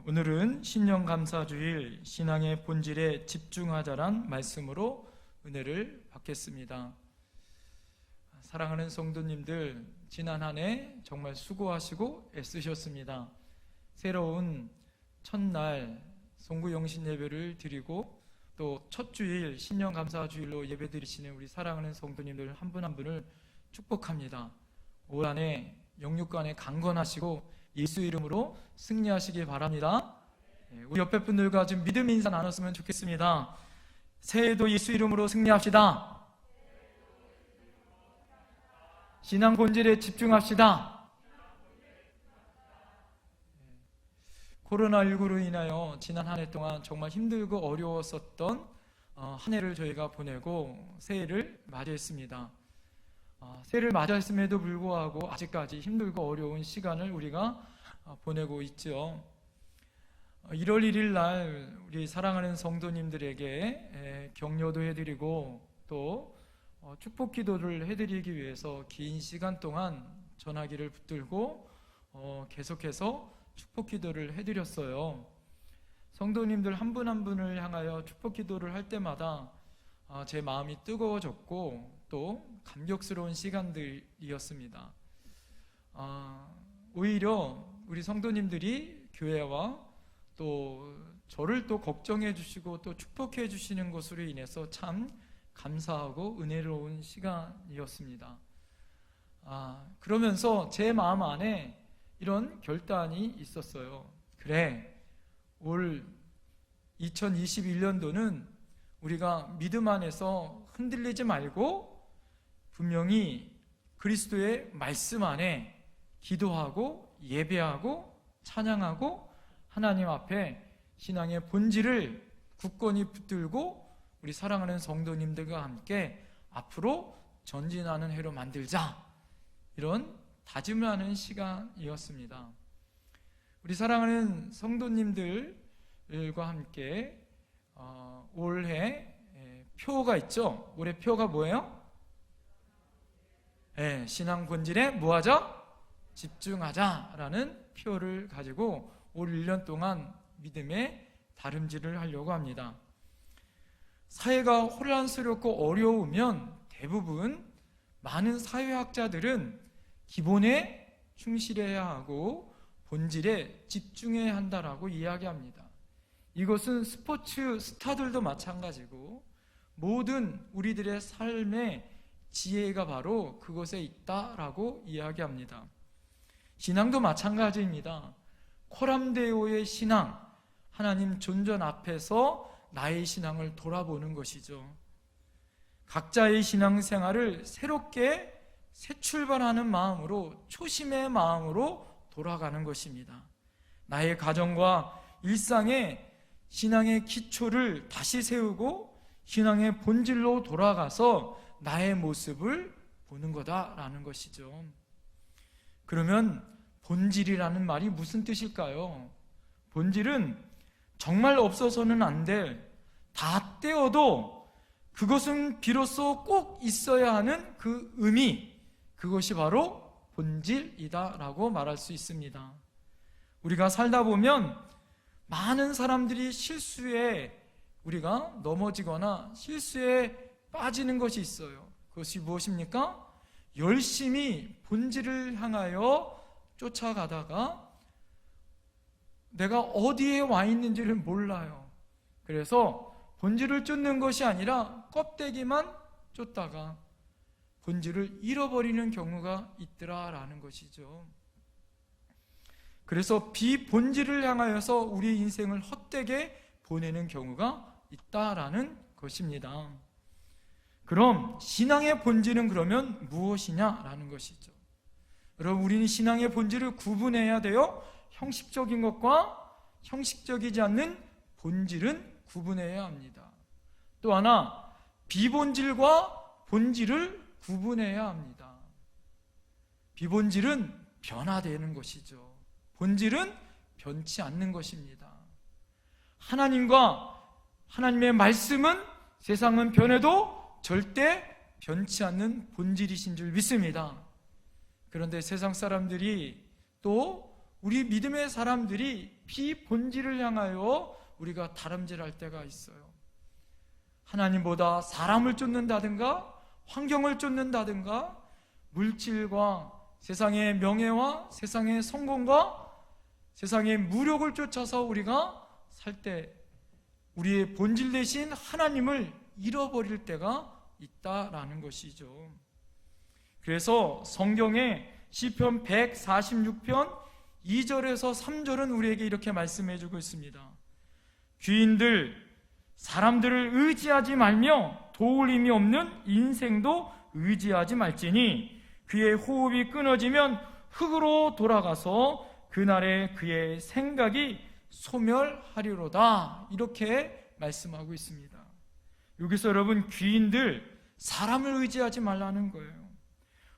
오늘은 신령감사주일 신앙의 본질에 집중하자란 말씀으로 은혜를 받겠습니다. 사랑하는 성도님들, 지난 한 해 정말 수고하시고 애쓰셨습니다. 새로운 첫날 송구영신 예배를 드리고 또 첫 주일 신령감사주일로 예배 드리시는 우리 사랑하는 성도님들 한 분 한 분을 축복합니다. 올 한 해 영육간에 강건하시고 예수 이름으로 승리하시기 바랍니다. 우리 옆에 분들과 좀 믿음 인사 나눴으면 좋겠습니다. 새해도 예수 이름으로 승리합시다. 신앙 본질에 집중합시다. 코로나19로 인하여 지난 한 해 동안 정말 힘들고 어려웠었던 한 해를 저희가 보내고 새해를 맞이했습니다. 새해를 맞이했음에도 불구하고 아직까지 힘들고 어려운 시간을 우리가 보내고 있죠. 1월 1일 날 우리 사랑하는 성도님들에게 격려도 해드리고 또 축복 기도를 해드리기 위해서 긴 시간 동안 전화기를 붙들고 계속해서 축복 기도를 해드렸어요. 성도님들 한 분 한 분을 향하여 축복 기도를 할 때마다 제 마음이 뜨거워졌고 또 감격스러운 시간들이었습니다. 오히려 우리 성도님들이 교회와 또 저를 또 걱정해 주시고 또 축복해 주시는 것으로 인해서 참 감사하고 은혜로운 시간이었습니다. 그러면서 제 마음 안에 이런 결단이 있었어요. 그래, 올 2021년도는 우리가 믿음 안에서 흔들리지 말고 분명히 그리스도의 말씀 안에 기도하고 예배하고 찬양하고 하나님 앞에 신앙의 본질을 굳건히 붙들고 우리 사랑하는 성도님들과 함께 앞으로 전진하는 해로 만들자, 이런 다짐을 하는 시간이었습니다. 우리 사랑하는 성도님들과 함께 올해 표가 있죠. 올해 표가 뭐예요? 신앙 본질에 뭐하자? 집중하자라는 표를 가지고 올 1년 동안 믿음의 다름질을 하려고 합니다. 사회가 혼란스럽고 어려우면 대부분 많은 사회학자들은 기본에 충실해야 하고 본질에 집중해야 한다라고 이야기합니다. 이것은 스포츠 스타들도 마찬가지고 모든 우리들의 삶의 지혜가 바로 그것에 있다라고 이야기합니다. 신앙도 마찬가지입니다. 코람데오의 신앙, 하나님 존전 앞에서 나의 신앙을 돌아보는 것이죠. 각자의 신앙생활을 새롭게 새 출발하는 마음으로, 초심의 마음으로 돌아가는 것입니다. 나의 가정과 일상에 신앙의 기초를 다시 세우고 신앙의 본질로 돌아가서 나의 모습을 보는 거다라는 것이죠. 그러면 본질이라는 말이 무슨 뜻일까요? 본질은 정말 없어서는 안 될, 다 떼어도 그것은 비로소 꼭 있어야 하는 그 의미, 그것이 바로 본질이다라고 말할 수 있습니다. 우리가 살다 보면 많은 사람들이 실수에 우리가 넘어지거나 실수에 빠지는 것이 있어요. 그것이 무엇입니까? 열심히 본질을 향하여 쫓아가다가 내가 어디에 와 있는지를 몰라요. 그래서 본질을 쫓는 것이 아니라 껍데기만 쫓다가 본질을 잃어버리는 경우가 있더라라는 것이죠. 그래서 비본질을 향하여서 우리 인생을 헛되게 보내는 경우가 있다라는 것입니다. 그럼 신앙의 본질은 그러면 무엇이냐라는 것이죠. 여러분, 우리는 신앙의 본질을 구분해야 돼요. 형식적인 것과 형식적이지 않는 본질은 구분해야 합니다. 또 하나, 비본질과 본질을 구분해야 합니다. 비본질은 변화되는 것이죠. 본질은 변치 않는 것입니다. 하나님과 하나님의 말씀은 세상은 변해도 절대 변치 않는 본질이신 줄 믿습니다. 그런데 세상 사람들이 또 우리 믿음의 사람들이 비본질을 향하여 우리가 다름질할 때가 있어요. 하나님보다 사람을 쫓는다든가 환경을 쫓는다든가 물질과 세상의 명예와 세상의 성공과 세상의 무력을 쫓아서 우리가 살 때 우리의 본질 대신 하나님을 잃어버릴 때가 있다라는 것이죠. 그래서 성경에 시편 146편 2절에서 3절은 우리에게 이렇게 말씀해 주고 있습니다. 귀인들, 사람들을 의지하지 말며 도울 힘이 없는 인생도 의지하지 말지니 그의 호흡이 끊어지면 흙으로 돌아가서 그날에 그의 생각이 소멸하리로다. 이렇게 말씀하고 있습니다. 여기서 여러분, 귀인들, 사람을 의지하지 말라는 거예요.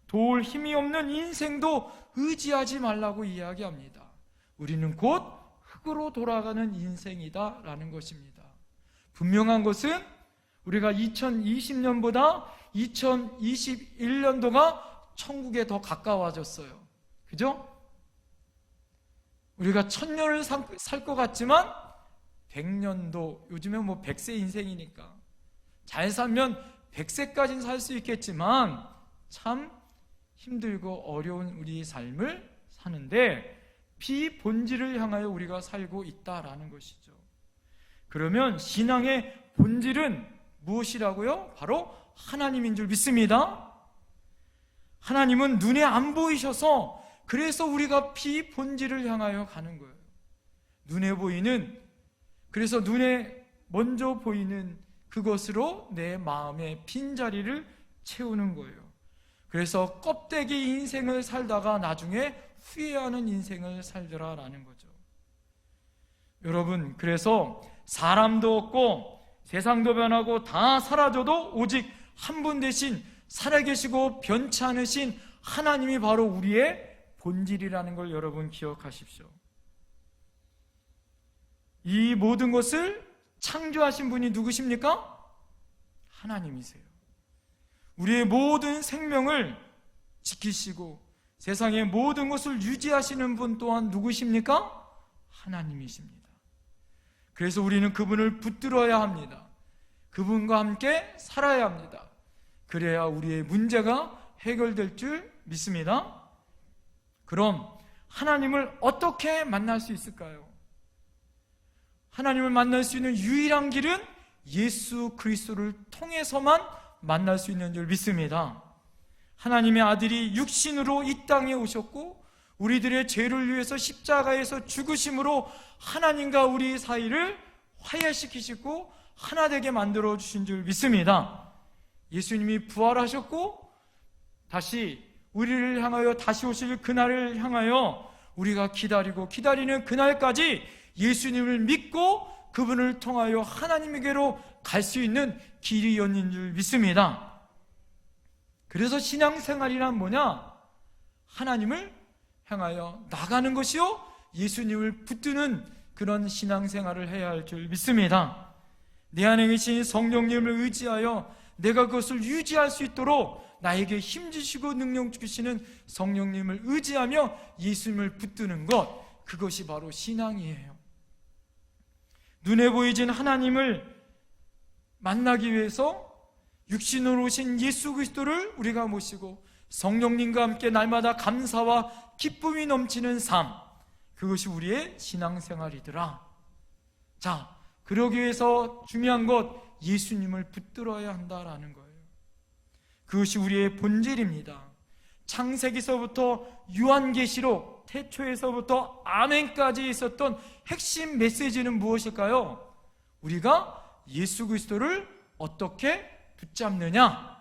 도울 힘이 없는 인생도 의지하지 말라고 이야기합니다. 우리는 곧 흙으로 돌아가는 인생이다 라는 것입니다. 분명한 것은 우리가 2020년보다 2021년도가 천국에 더 가까워졌어요. 그죠? 우리가 1000년을 살 것 같지만 100년도, 요즘엔 뭐 100세 인생이니까 잘 살면 100세까지는 살 수 있겠지만 참 힘들고 어려운 우리 삶을 사는데 비본질을 향하여 우리가 살고 있다라는 것이죠. 그러면 신앙의 본질은 무엇이라고요? 바로 하나님인 줄 믿습니다. 하나님은 눈에 안 보이셔서 그래서 우리가 비본질을 향하여 가는 거예요. 눈에 보이는, 그래서 눈에 먼저 보이는 그것으로 내 마음의 빈자리를 채우는 거예요. 그래서 껍데기 인생을 살다가 나중에 후회하는 인생을 살더라라는 거죠. 여러분, 그래서 사람도 없고 세상도 변하고 다 사라져도 오직 한 분 대신 살아계시고 변치 않으신 하나님이 바로 우리의 본질이라는 걸 여러분 기억하십시오. 이 모든 것을 창조하신 분이 누구십니까? 하나님이세요. 우리의 모든 생명을 지키시고 세상의 모든 것을 유지하시는 분 또한 누구십니까? 하나님이십니다. 그래서 우리는 그분을 붙들어야 합니다. 그분과 함께 살아야 합니다. 그래야 우리의 문제가 해결될 줄 믿습니다. 그럼 하나님을 어떻게 만날 수 있을까요? 하나님을 만날 수 있는 유일한 길은 예수 그리스도를 통해서만 만날 수 있는 줄 믿습니다. 하나님의 아들이 육신으로 이 땅에 오셨고 우리들의 죄를 위해서 십자가에서 죽으심으로 하나님과 우리 사이를 화해시키시고 하나 되게 만들어 주신 줄 믿습니다. 예수님이 부활하셨고 다시 우리를 향하여 다시 오실 그날을 향하여 우리가 기다리는 그날까지 예수님을 믿고 그분을 통하여 하나님에게로 갈 수 있는 길이 열린 줄 믿습니다. 그래서 신앙생활이란 뭐냐? 하나님을 향하여 나가는 것이요, 예수님을 붙드는 그런 신앙생활을 해야 할 줄 믿습니다. 내 안에 계신 성령님을 의지하여 내가 그것을 유지할 수 있도록 나에게 힘주시고 능력 주시는 성령님을 의지하며 예수님을 붙드는 것, 그것이 바로 신앙이에요. 눈에 보이진 하나님을 만나기 위해서 육신으로 오신 예수 그리스도를 우리가 모시고 성령님과 함께 날마다 감사와 기쁨이 넘치는 삶, 그것이 우리의 신앙생활이더라. 자, 그러기 위해서 중요한 것, 예수님을 붙들어야 한다라는 거예요. 그것이 우리의 본질입니다. 창세기서부터 요한계시록, 태초에서부터 아멘까지 있었던 핵심 메시지는 무엇일까요? 우리가 예수 그리스도를 어떻게 붙잡느냐?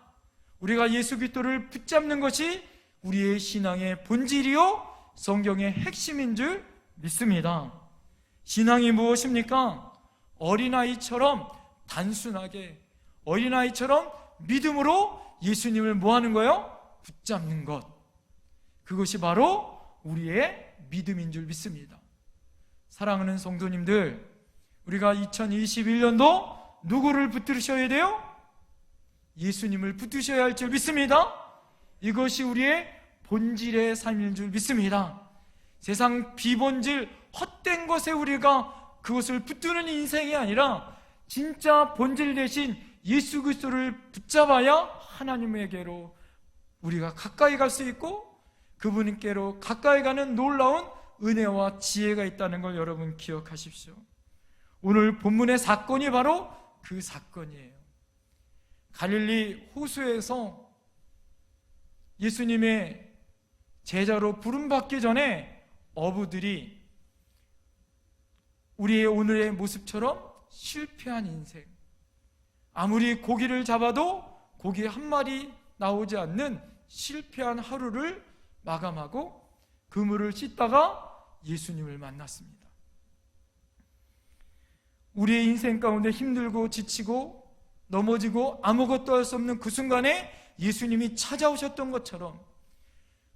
우리가 예수 그리스도를 붙잡는 것이 우리의 신앙의 본질이요 성경의 핵심인 줄 믿습니다. 신앙이 무엇입니까? 어린아이처럼 단순하게, 어린아이처럼 믿음으로 예수님을 뭐 하는 거예요? 붙잡는 것. 그것이 바로 우리의 믿음인 줄 믿습니다. 사랑하는 성도님들, 우리가 2021년도 누구를 붙드셔야 돼요? 예수님을 붙드셔야 할 줄 믿습니다. 이것이 우리의 본질의 삶인 줄 믿습니다. 세상 비본질 헛된 것에 우리가 그것을 붙드는 인생이 아니라 진짜 본질 대신 예수 그리스도를 붙잡아야 하나님에게로 우리가 가까이 갈 수 있고 그분께로 가까이 가는 놀라운 은혜와 지혜가 있다는 걸 여러분 기억하십시오. 오늘 본문의 사건이 바로 그 사건이에요. 갈릴리 호수에서 예수님의 제자로 부름받기 전에 어부들이 우리의 오늘의 모습처럼 실패한 인생, 아무리 고기를 잡아도 고기 한 마리 나오지 않는 실패한 하루를 마감하고 그물을 씻다가 예수님을 만났습니다. 우리의 인생 가운데 힘들고 지치고 넘어지고 아무것도 할 수 없는 그 순간에 예수님이 찾아오셨던 것처럼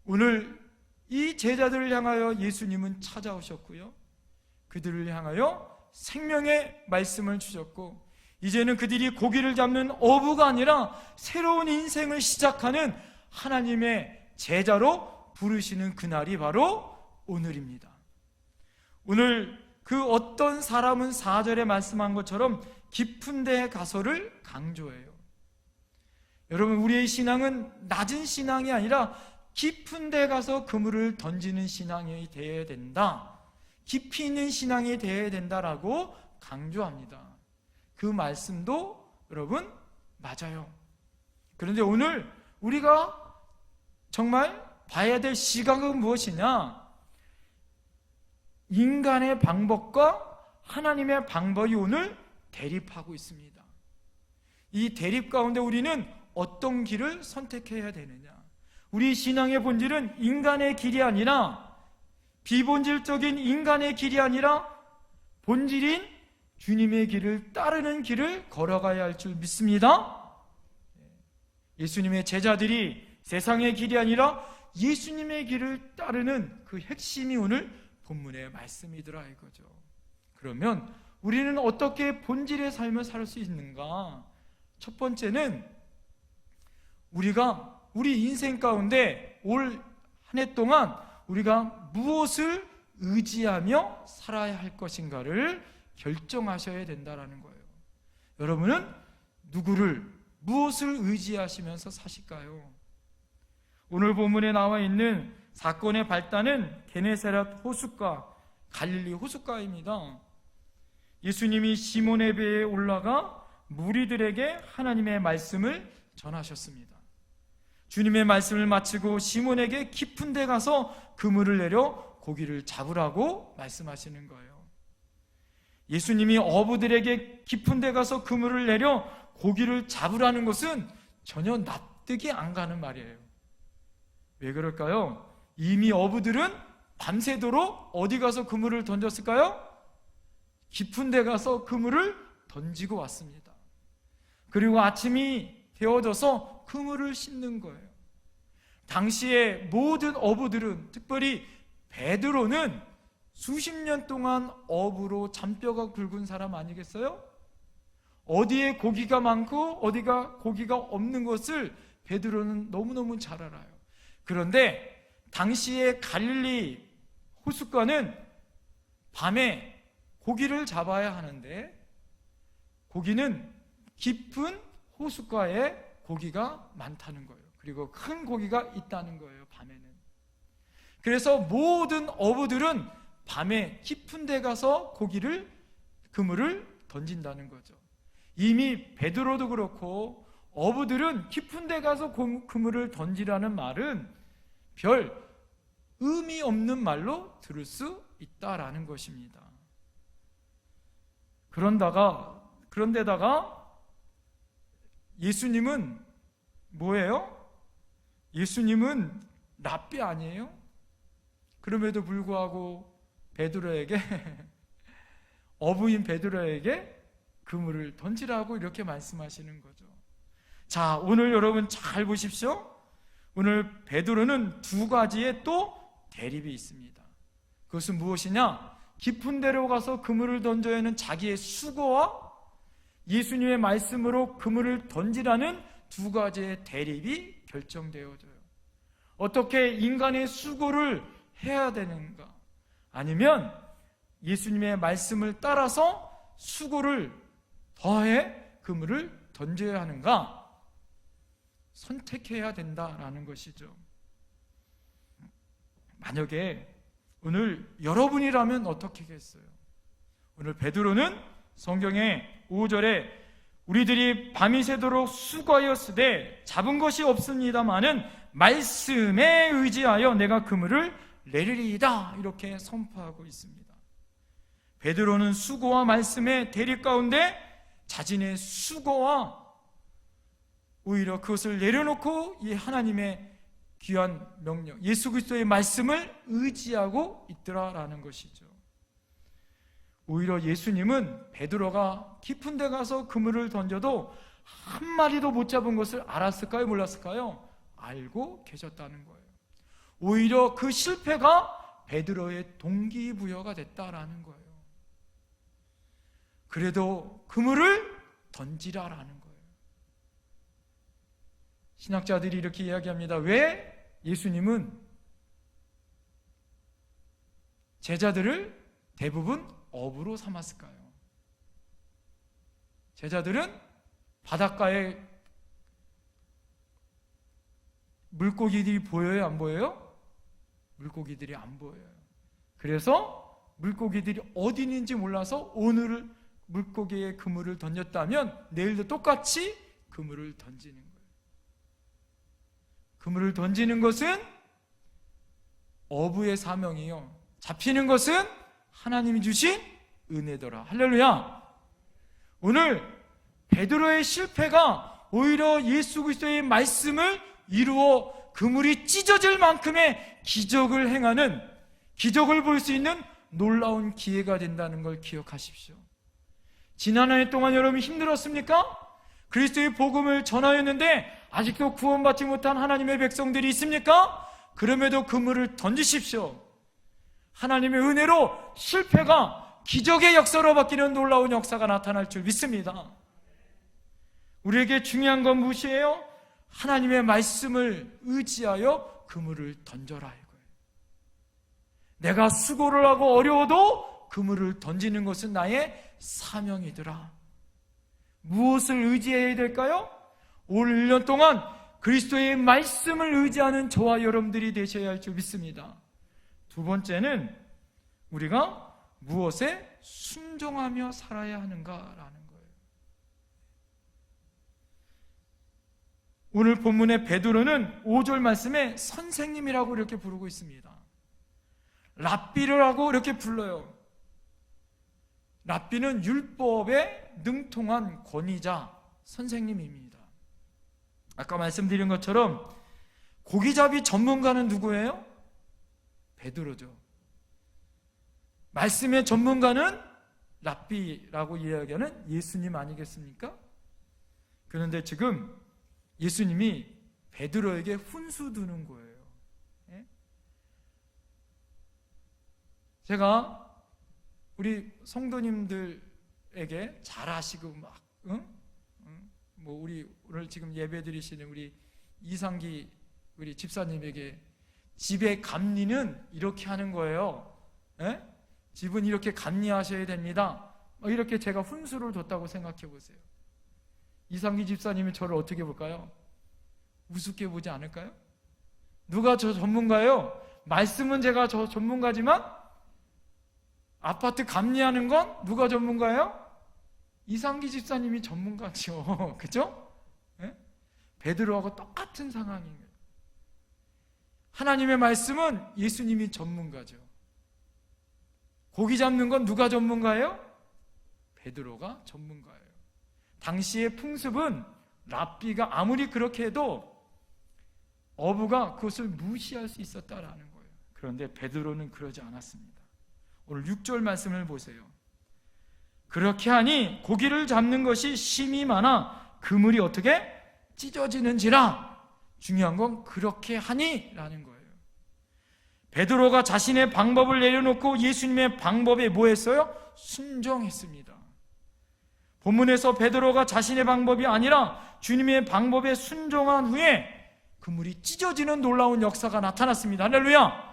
오늘 이 제자들을 향하여 예수님은 찾아오셨고요, 그들을 향하여 생명의 말씀을 주셨고, 이제는 그들이 고기를 잡는 어부가 아니라 새로운 인생을 시작하는 하나님의 제자로 부르시는 그날이 바로 오늘입니다. 오늘 그 어떤 사람은 4절에 말씀한 것처럼 깊은 데 가서를 강조해요. 여러분, 우리의 신앙은 낮은 신앙이 아니라 깊은 데 가서 그물을 던지는 신앙이 되어야 된다, 깊이 있는 신앙이 되어야 된다라고 강조합니다. 그 말씀도 여러분 맞아요. 그런데 오늘 우리가 정말 봐야 될 시각은 무엇이냐? 인간의 방법과 하나님의 방법이 오늘 대립하고 있습니다. 이 대립 가운데 우리는 어떤 길을 선택해야 되느냐? 우리 신앙의 본질은 인간의 길이 아니라, 비본질적인 인간의 길이 아니라 본질인 주님의 길을 따르는 길을 걸어가야 할 줄 믿습니다. 예수님의 제자들이 세상의 길이 아니라 예수님의 길을 따르는 그 핵심이 오늘 본문의 말씀이더라 이거죠. 그러면 우리는 어떻게 본질의 삶을 살 수 있는가? 첫 번째는 우리가 우리 인생 가운데 올 한 해 동안 우리가 무엇을 의지하며 살아야 할 것인가를 결정하셔야 된다라는 거예요. 여러분은 누구를, 무엇을 의지하시면서 사실까요? 오늘 본문에 나와 있는 사건의 발단은 게네사렛 호숫가, 갈릴리 호숫가입니다. 예수님이 시몬의 배에 올라가 무리들에게 하나님의 말씀을 전하셨습니다. 주님의 말씀을 마치고 시몬에게 깊은 데 가서 그물을 내려 고기를 잡으라고 말씀하시는 거예요. 예수님이 어부들에게 깊은 데 가서 그물을 내려 고기를 잡으라는 것은 전혀 납득이 안 가는 말이에요. 왜 그럴까요? 이미 어부들은 밤새도록 어디 가서 그물을 던졌을까요? 깊은 데 가서 그물을 던지고 왔습니다. 그리고 아침이 되어져서 그물을 씻는 거예요. 당시에 모든 어부들은, 특별히 베드로는 수십 년 동안 어부로 잔뼈가 굵은 사람 아니겠어요? 어디에 고기가 많고 어디가 고기가 없는 것을 베드로는 너무너무 잘 알아요. 그런데 당시에 갈릴리 호숫가는 밤에 고기를 잡아야 하는데 고기는 깊은 호숫가에 고기가 많다는 거예요. 그리고 큰 고기가 있다는 거예요, 밤에는. 그래서 모든 어부들은 밤에 깊은 데 가서 그물을 던진다는 거죠. 이미 베드로도 그렇고 어부들은 깊은 데 가서 그물을 던지라는 말은 별 의미 없는 말로 들을 수 있다라는 것입니다. 그런데다가 예수님은 뭐예요? 예수님은 랍비 아니에요? 그럼에도 불구하고 베드로에게 어부인 베드로에게 그물을 던지라고 이렇게 말씀하시는 거죠. 자, 오늘 여러분 잘 보십시오. 오늘 베드로는 두 가지의 또 대립이 있습니다. 그것은 무엇이냐? 깊은 데로 가서 그물을 던져야 하는 자기의 수고와 예수님의 말씀으로 그물을 던지라는 두 가지의 대립이 결정되어져요. 어떻게 인간의 수고를 해야 되는가? 아니면 예수님의 말씀을 따라서 수고를 더해 그물을 던져야 하는가? 선택해야 된다라는 것이죠. 만약에 오늘 여러분이라면 어떻게 하겠어요? 오늘 베드로는 성경의 5절에 우리들이 밤이 새도록 수고하였으되 잡은 것이 없습니다마는 말씀에 의지하여 내가 그물을 내리리이다, 이렇게 선포하고 있습니다. 베드로는 수고와 말씀의 대립 가운데 자신의 수고와 오히려 그것을 내려놓고 이 하나님의 귀한 명령, 예수 그리스도의 말씀을 의지하고 있더라라는 것이죠. 오히려 예수님은 베드로가 깊은 데 가서 그물을 던져도 한 마리도 못 잡은 것을 알았을까요? 몰랐을까요? 알고 계셨다는 거예요. 오히려 그 실패가 베드로의 동기부여가 됐다라는 거예요. 그래도 그물을 던지라라는 거예요. 신학자들이 이렇게 이야기합니다. 왜 예수님은 제자들을 대부분 어부로 삼았을까요? 제자들은 바닷가에 물고기들이 보여요? 안 보여요? 물고기들이 안 보여요. 그래서 물고기들이 어디 있는지 몰라서 오늘 물고기의 그물을 던졌다면 내일도 똑같이 그물을 던지는 거예요. 그물을 던지는 것은 어부의 사명이요, 잡히는 것은 하나님이 주신 은혜더라. 할렐루야. 오늘 베드로의 실패가 오히려 예수 그리스도의 말씀을 이루어 그물이 찢어질 만큼의 기적을 행하는, 기적을 볼 수 있는 놀라운 기회가 된다는 걸 기억하십시오. 지난 한 해 동안 여러분 힘들었습니까? 그리스도의 복음을 전하였는데 아직도 구원받지 못한 하나님의 백성들이 있습니까? 그럼에도 그물을 던지십시오. 하나님의 은혜로 실패가 기적의 역사로 바뀌는 놀라운 역사가 나타날 줄 믿습니다. 우리에게 중요한 건 무엇이에요? 하나님의 말씀을 의지하여 그물을 던져라 이거예요. 내가 수고를 하고 어려워도 그물을 던지는 것은 나의 사명이더라. 무엇을 의지해야 될까요? 올 1년 동안 그리스도의 말씀을 의지하는 저와 여러분들이 되셔야 할 줄 믿습니다. 두 번째는 우리가 무엇에 순종하며 살아야 하는가라는 거예요. 오늘 본문의 베드로는 5절 말씀에 선생님이라고 이렇게 부르고 있습니다. 랍비라고 이렇게 불러요. 랍비는 율법에 능통한 권위자, 선생님입니다. 아까 말씀드린 것처럼 고기잡이 전문가는 누구예요? 베드로죠. 말씀의 전문가는 랍비라고 이야기하는 예수님 아니겠습니까? 그런데 지금 예수님이 베드로에게 훈수 두는 거예요. 예? 제가 우리 성도님들에게 잘 아시고 막 뭐 우리 오늘 지금 예배 드리시는 우리 이상기 우리 집사님에게 집의 감리는 이렇게 하는 거예요. 예? 집은 이렇게 감리하셔야 됩니다. 이렇게 제가 훈수를 뒀다고 생각해 보세요. 이상기 집사님이 저를 어떻게 볼까요? 우습게 보지 않을까요? 누가 저 전문가예요? 말씀은 제가 저 전문가지만 아파트 감리하는 건 누가 전문가예요? 이상기 집사님이 전문가죠. 그죠? 예? 베드로하고 똑같은 상황입니다. 하나님의 말씀은 예수님이 전문가죠. 고기 잡는 건 누가 전문가예요? 베드로가 전문가예요. 당시의 풍습은 랍비가 아무리 그렇게 해도 어부가 그것을 무시할 수 있었다라는 거예요. 그런데 베드로는 그러지 않았습니다. 오늘 6절 말씀을 보세요. 그렇게 하니 고기를 잡는 것이 심이 많아 그물이 어떻게 찢어지는지라. 중요한 건 그렇게 하니 라는 거예요. 베드로가 자신의 방법을 내려놓고 예수님의 방법에 뭐 했어요? 순종했습니다. 본문에서 베드로가 자신의 방법이 아니라 주님의 방법에 순종한 후에 그물이 찢어지는 놀라운 역사가 나타났습니다. 할렐루야!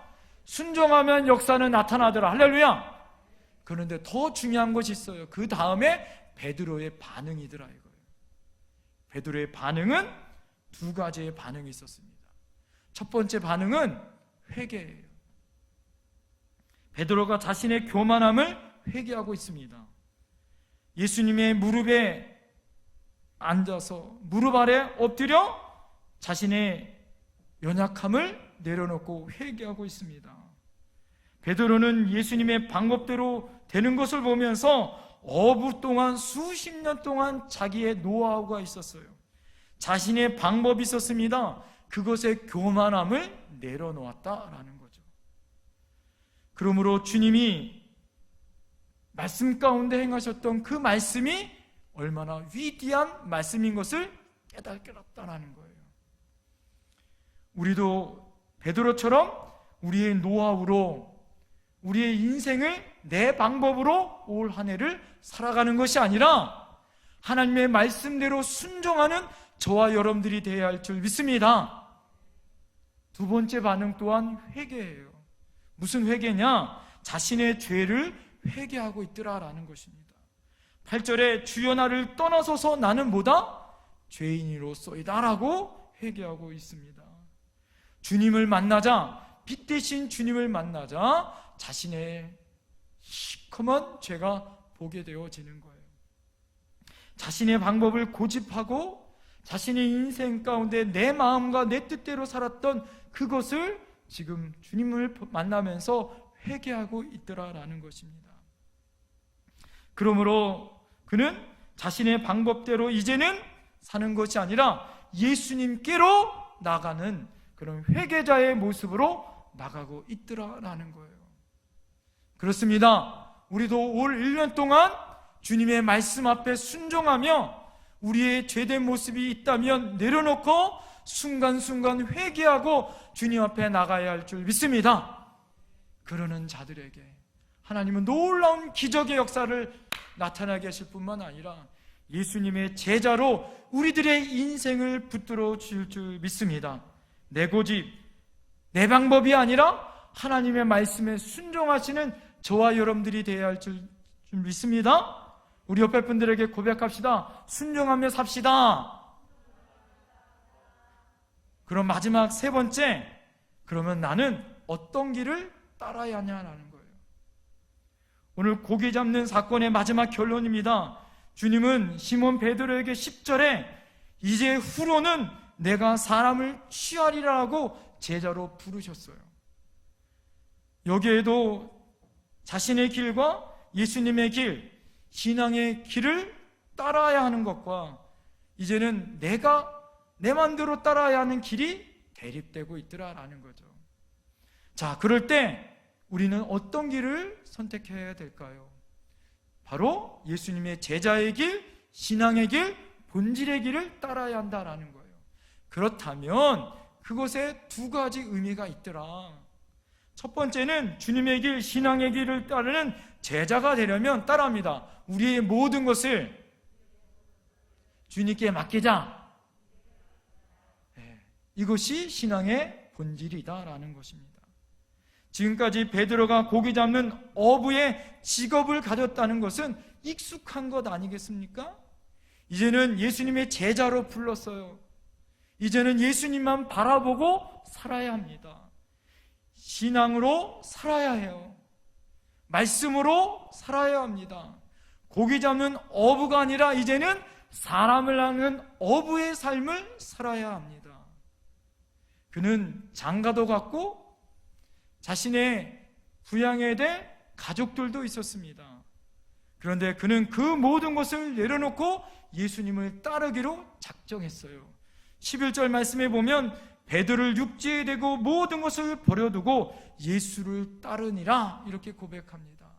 순종하면 역사는 나타나더라. 할렐루야. 그런데 더 중요한 것이 있어요. 그 다음에 베드로의 반응이더라 이거예요. 베드로의 반응은 두 가지의 반응이 있었습니다. 첫 번째 반응은 회개예요. 베드로가 자신의 교만함을 회개하고 있습니다. 예수님의 무릎에 앉아서 무릎 아래 엎드려 자신의 연약함을 내려놓고 회개하고 있습니다. 베드로는 예수님의 방법대로 되는 것을 보면서 어부 동안 수십 년 동안 자기의 노하우가 있었어요. 자신의 방법이 있었습니다. 그것의 교만함을 내려놓았다라는 거죠. 그러므로 주님이 말씀 가운데 행하셨던 그 말씀이 얼마나 위대한 말씀인 것을 깨달았다는 거예요. 우리도 베드로처럼 우리의 노하우로 우리의 인생을 내 방법으로 올 한 해를 살아가는 것이 아니라 하나님의 말씀대로 순종하는 저와 여러분들이 되어야 할 줄 믿습니다. 두 번째 반응 또한 회개예요. 무슨 회개냐? 자신의 죄를 회개하고 있더라라는 것입니다. 8절에 주여 나를 떠나소서 나는 뭐다? 죄인이로소이다 라고 회개하고 있습니다. 주님을 만나자, 빛 대신 주님을 만나자 자신의 시커먼 죄가 보게 되어지는 거예요. 자신의 방법을 고집하고 자신의 인생 가운데 내 마음과 내 뜻대로 살았던 그것을 지금 주님을 만나면서 회개하고 있더라라는 것입니다. 그러므로 그는 자신의 방법대로 이제는 사는 것이 아니라 예수님께로 나가는 그런 회개자의 모습으로 나가고 있더라라는 거예요. 그렇습니다. 우리도 올 1년 동안 주님의 말씀 앞에 순종하며 우리의 죄된 모습이 있다면 내려놓고 순간순간 회개하고 주님 앞에 나가야 할 줄 믿습니다. 그러는 자들에게 하나님은 놀라운 기적의 역사를 나타나게 하실 뿐만 아니라 예수님의 제자로 우리들의 인생을 붙들어 주실 줄 믿습니다. 내 고집, 내 방법이 아니라 하나님의 말씀에 순종하시는 저와 여러분들이 되어야 할 줄 믿습니다. 우리 옆에 분들에게 고백합시다. 순종하며 삽시다. 그럼 마지막 세 번째, 그러면 나는 어떤 길을 따라야 하냐라는 거예요. 오늘 고기 잡는 사건의 마지막 결론입니다. 주님은 시몬 베드로에게 10절에 이제 후로는 내가 사람을 취하리라고 제자로 부르셨어요. 여기에도 자신의 길과 예수님의 길, 신앙의 길을 따라야 하는 것과 이제는 내가 내 마음대로 따라야 하는 길이 대립되고 있더라라는 거죠. 자, 그럴 때 우리는 어떤 길을 선택해야 될까요? 바로 예수님의 제자의 길, 신앙의 길, 본질의 길을 따라야 한다라는 거예요. 그렇다면 그것에 두 가지 의미가 있더라. 첫 번째는 주님의 길, 신앙의 길을 따르는 제자가 되려면 따라합니다. 우리의 모든 것을 주님께 맡기자. 이것이 신앙의 본질이다라는 것입니다. 지금까지 베드로가 고기 잡는 어부의 직업을 가졌다는 것은 익숙한 것 아니겠습니까? 이제는 예수님의 제자로 불렀어요. 이제는 예수님만 바라보고 살아야 합니다. 신앙으로 살아야 해요. 말씀으로 살아야 합니다. 고기 잡는 어부가 아니라 이제는 사람을 낳는 어부의 삶을 살아야 합니다. 그는 장가도 갔고 자신의 부양해야 될 가족들도 있었습니다. 그런데 그는 그 모든 것을 내려놓고 예수님을 따르기로 작정했어요. 11절 말씀에 보면 베드로를 육지에 대고 모든 것을 버려두고 예수를 따르니라 이렇게 고백합니다.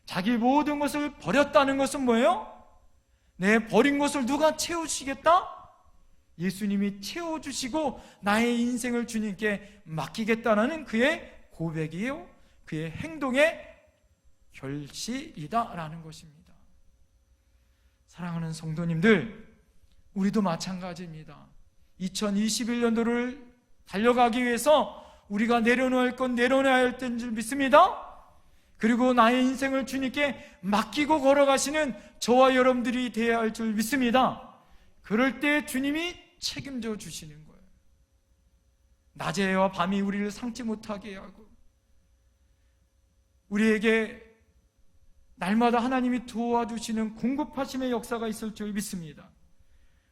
자기 모든 것을 버렸다는 것은 뭐예요? 내 버린 것을 누가 채우시겠다? 예수님이 채워주시고 나의 인생을 주님께 맡기겠다는 그의 고백이요, 그의 행동의 결실이다라는 것입니다. 사랑하는 성도님들, 우리도 마찬가지입니다. 2021년도를 달려가기 위해서 우리가 내려놓아야 할 건 내려놔야 할 때인 줄 믿습니다. 그리고 나의 인생을 주님께 맡기고 걸어가시는 저와 여러분들이 되어야 할 줄 믿습니다. 그럴 때 주님이 책임져 주시는 거예요. 낮에와 밤이 우리를 상치 못하게 하고 우리에게 날마다 하나님이 도와주시는 공급하심의 역사가 있을 줄 믿습니다.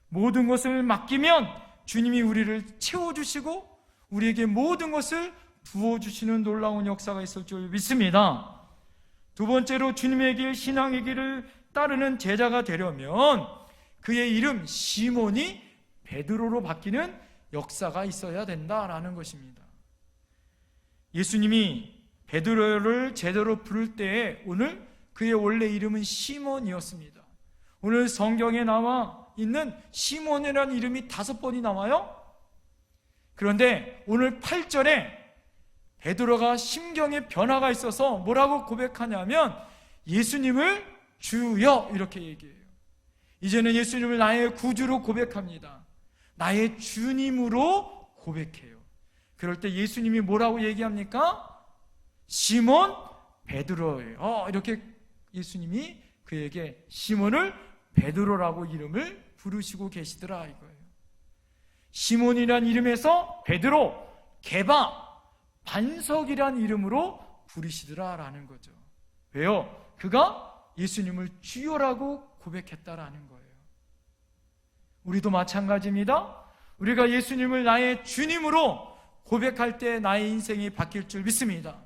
모든 것을 맡기면 주님이 우리를 채워주시고 우리에게 모든 것을 부어주시는 놀라운 역사가 있을 줄 믿습니다. 두 번째로 주님의 길, 신앙의 길을 따르는 제자가 되려면 그의 이름 시몬이 베드로로 바뀌는 역사가 있어야 된다라는 것입니다. 예수님이 베드로를 제자로 부를 때에 오늘 그의 원래 이름은 시몬이었습니다. 오늘 성경에 나와 있는 시몬이라는 이름이 5번이 나와요. 그런데 오늘 8절에 베드로가 심경에 변화가 있어서 뭐라고 고백하냐면 예수님을 주여 이렇게 얘기해요. 이제는 예수님을 나의 구주로 고백합니다. 나의 주님으로 고백해요. 그럴 때 예수님이 뭐라고 얘기합니까? 시몬 베드로예요. 이렇게 예수님이 그에게 시몬을 베드로라고 이름을 부르시고 계시더라 이거예요. 시몬이란 이름에서 베드로, 게바, 반석이란 이름으로 부르시더라라는 거죠. 왜요? 그가 예수님을 주여라고 고백했다라는 거예요. 우리도 마찬가지입니다. 우리가 예수님을 나의 주님으로 고백할 때 나의 인생이 바뀔 줄 믿습니다.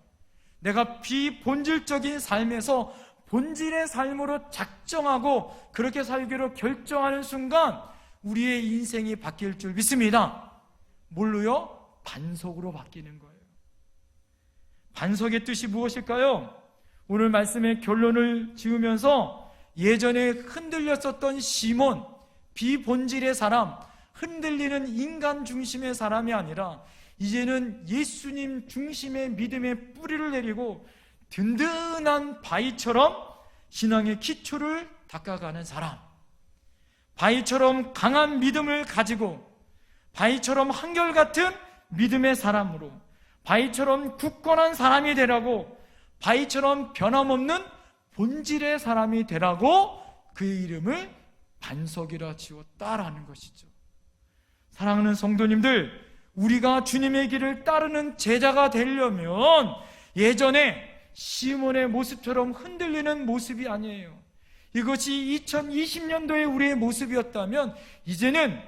내가 비본질적인 삶에서 본질의 삶으로 작정하고 그렇게 살기로 결정하는 순간 우리의 인생이 바뀔 줄 믿습니다. 뭘로요? 반석으로 바뀌는 거예요. 반석의 뜻이 무엇일까요? 오늘 말씀의 결론을 지으면서 예전에 흔들렸었던 시몬, 비본질의 사람, 흔들리는 인간 중심의 사람이 아니라 이제는 예수님 중심의 믿음의 뿌리를 내리고 든든한 바위처럼 신앙의 기초를 닦아가는 사람, 바위처럼 강한 믿음을 가지고 바위처럼 한결같은 믿음의 사람으로 바위처럼 굳건한 사람이 되라고 바위처럼 변함없는 본질의 사람이 되라고 그의 이름을 반석이라 지었다라는 것이죠. 사랑하는 성도님들, 우리가 주님의 길을 따르는 제자가 되려면 예전에 시몬의 모습처럼 흔들리는 모습이 아니에요. 이것이 2020년도의 우리의 모습이었다면 이제는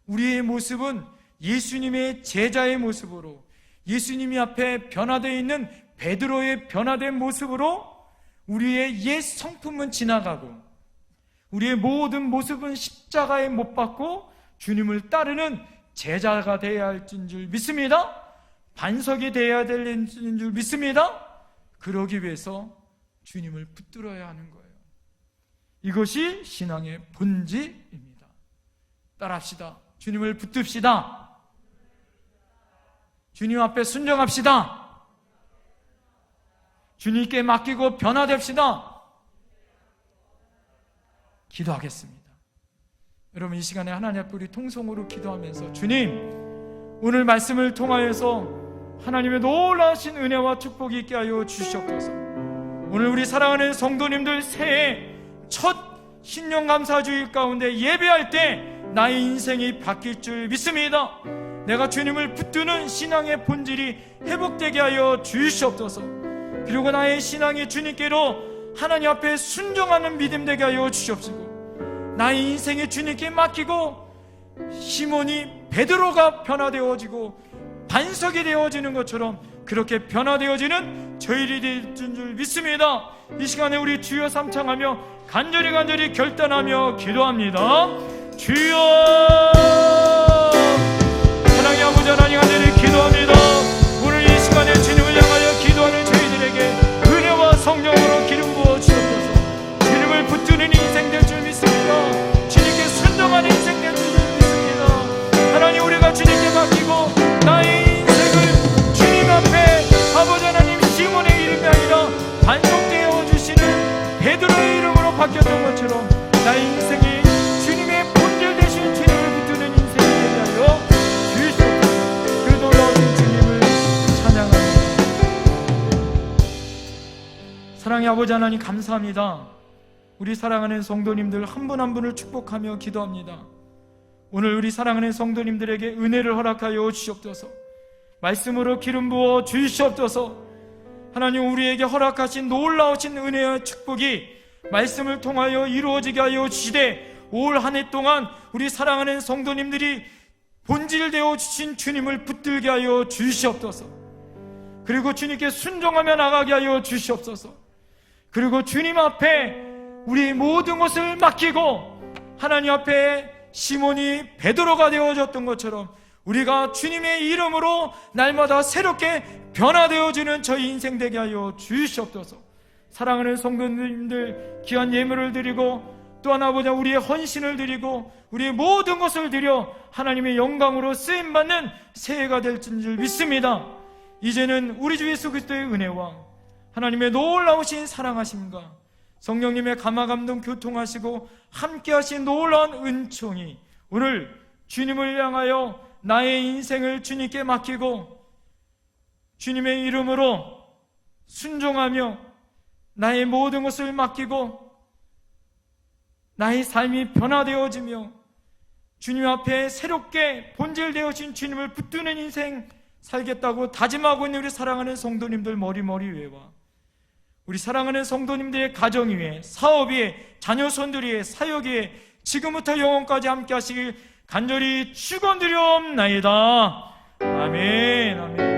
우리의 모습은 예수님의 제자의 모습으로 예수님이 앞에 변화되어 있는 베드로의 변화된 모습으로 우리의 옛 성품은 지나가고 우리의 모든 모습은 십자가에 못 박고 주님을 따르는 제자가 되어야 할 줄 믿습니다. 반석이 되어야 될 줄 믿습니다. 그러기 위해서 주님을 붙들어야 하는 거예요. 이것이 신앙의 본질입니다. 따라합시다. 주님을 붙듭시다. 주님 앞에 순종합시다. 주님께 맡기고 변화됩시다. 기도하겠습니다. 여러분, 이 시간에 하나님 앞에 우리 통성으로 기도하면서 주님, 오늘 말씀을 통하여서 하나님의 놀라우신 은혜와 축복이 있게 하여 주시옵소서. 오늘 우리 사랑하는 성도님들 새해 첫 신년감사주일 가운데 예배할 때 나의 인생이 바뀔 줄 믿습니다. 내가 주님을 붙드는 신앙의 본질이 회복되게 하여 주시옵소서. 그리고 나의 신앙이 주님께로 하나님 앞에 순종하는 믿음 되게 하여 주시옵시고, 나의 인생이 주님께 맡기고 시몬이 베드로가 변화되어지고 반석이 되어지는 것처럼 그렇게 변화되어지는 저희들이 될 줄 믿습니다. 이 시간에 우리 주여 삼창하며 간절히 결단하며 기도합니다. 주여, 사랑의 아버지 하나님, 간절히 기도합니다. 오늘 이 시간에 주님을 향하여 기도하는 저희들에게 은혜와 성령으로 기름 부어 주옵소서. 주님을 붙드는 인생 될 줄 믿습니다. 주님께 순종하는 인생 될 줄 믿습니다. 하나님, 우리가 주님께 맡기고 나의 인생을 주님 앞에 아버지 하나님 시몬의 이름이 아니라 반석되어 주시는 베드로의 이름으로 바뀌었던 것처럼 나의 인생이 주님의 본질 되신 주님을 붙드는 인생이 되게 하여 주시옵소서. 그 놀라운 주님을 사랑의 아버지 하나님 감사합니다. 우리 사랑하는 성도님들 한 분 한 분을 축복하며 기도합니다. 오늘 우리 사랑하는 성도님들에게 은혜를 허락하여 주시옵소서. 말씀으로 기름 부어 주시옵소서. 하나님, 우리에게 허락하신 놀라우신 은혜와 축복이 말씀을 통하여 이루어지게 하여 주시되, 올 한 해 동안 우리 사랑하는 성도님들이 본질되어 주신 주님을 붙들게 하여 주시옵소서. 그리고 주님께 순종하며 나가게 하여 주시옵소서. 그리고 주님 앞에 우리 모든 것을 맡기고 하나님 앞에 시몬이 베드로가 되어졌던 것처럼 우리가 주님의 이름으로 날마다 새롭게 변화되어지는 저희 인생 되게 하여 주시옵소서. 사랑하는 성도님들, 귀한 예물을 드리고 또한 아버지 우리의 헌신을 드리고 우리의 모든 것을 드려 하나님의 영광으로 쓰임받는 새해가 될 줄 믿습니다. 이제는 우리 주 예수 그리스도의 은혜와 하나님의 놀라우신 사랑하심과 성령님의 감화감동 교통하시고 함께하신 놀라운 은총이 오늘 주님을 향하여 나의 인생을 주님께 맡기고 주님의 이름으로 순종하며 나의 모든 것을 맡기고 나의 삶이 변화되어지며 주님 앞에 새롭게 본질되어진 주님을 붙드는 인생 살겠다고 다짐하고 있는 우리 사랑하는 성도님들 머리 위에와 우리 사랑하는 성도님들의 가정 위에, 사업 위에, 자녀손들 위에, 사역 위에 지금부터 영원까지 함께 하시길 간절히 축원드리옵나이다. 아멘. 아멘.